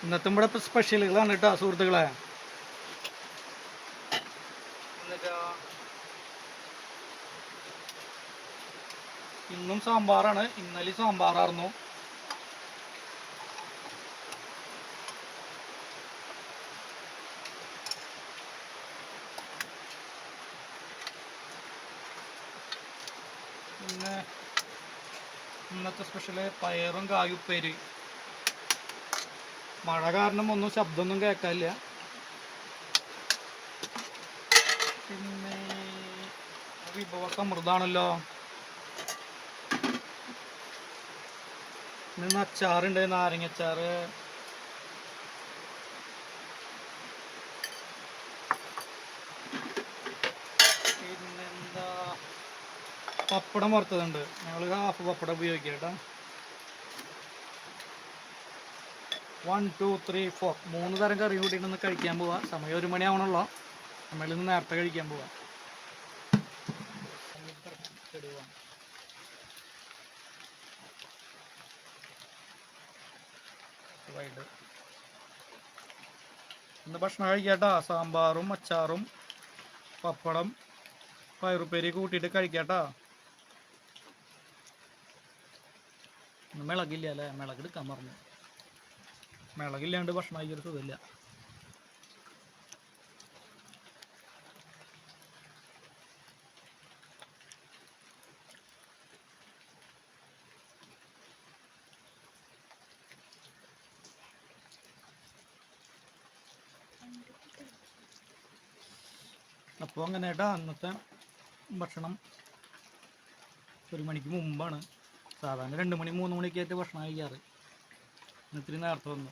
ഇന്നത്തെ ഇവിടെ സ്പെഷ്യലുകളാണ് കേട്ടോ സുഹൃത്തുക്കളെ. ഇന്നും സാമ്പാറാണ്, ഇന്നലെ സാമ്പാറായിരുന്നു. പിന്നെ ഇന്നത്തെ സ്പെഷ്യല് പയറും കായുപ്പേരി. മഴ കാരണം ഒന്നും ശബ്ദമൊന്നും കേൾക്കാനില്ല. പിന്നെ വിഭവ സമൃദ്ധാണല്ലോ. ഇന്ന് അച്ചാറുണ്ട്, നാരങ്ങച്ചാറ്. പിന്നെന്താ, പപ്പടം വറുത്തതുണ്ട്. ഞങ്ങൾ ഹാഫ് പപ്പടം ഉപയോഗിക്കുക കേട്ടോ. 1 2 3 4 3 തരം കറി കൂട്ടിയിട്ടൊന്ന് കഴിക്കാൻ പോവാ. സമയം 1 മണിയാവണല്ലോ. നമ്മളിന്ന് നേരത്തെ കഴിക്കാൻ പോവാ. ഇന്ന് ഭക്ഷണം കഴിക്കാട്ടാ. സാമ്പാറും അച്ചാറും പപ്പടം പയറുപ്പേരി കൂട്ടിയിട്ട് കഴിക്കാട്ടാ. മിളകില്ല അല്ലേ? മിളകെടുക്കാൻ പറഞ്ഞു. മിളകില്ലാണ്ട് ഭക്ഷണം കഴിക്കൊരു സുഖമില്ല. അപ്പോൾ അങ്ങനെ കേട്ടാ. അന്നത്തെ ഭക്ഷണം 1 മണിക്ക് മുമ്പാണ്. സാധാരണ 2 മണി 3 മണിക്കായിട്ട് ഭക്ഷണം കഴിക്കാറ്. ഇന്നിത്തിരി നേരത്തെ വന്നു.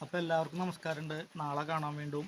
അപ്പോൾ എല്ലാവർക്കും നമസ്കാരമുണ്ട്. നാളെ കാണാൻ വീണ്ടും.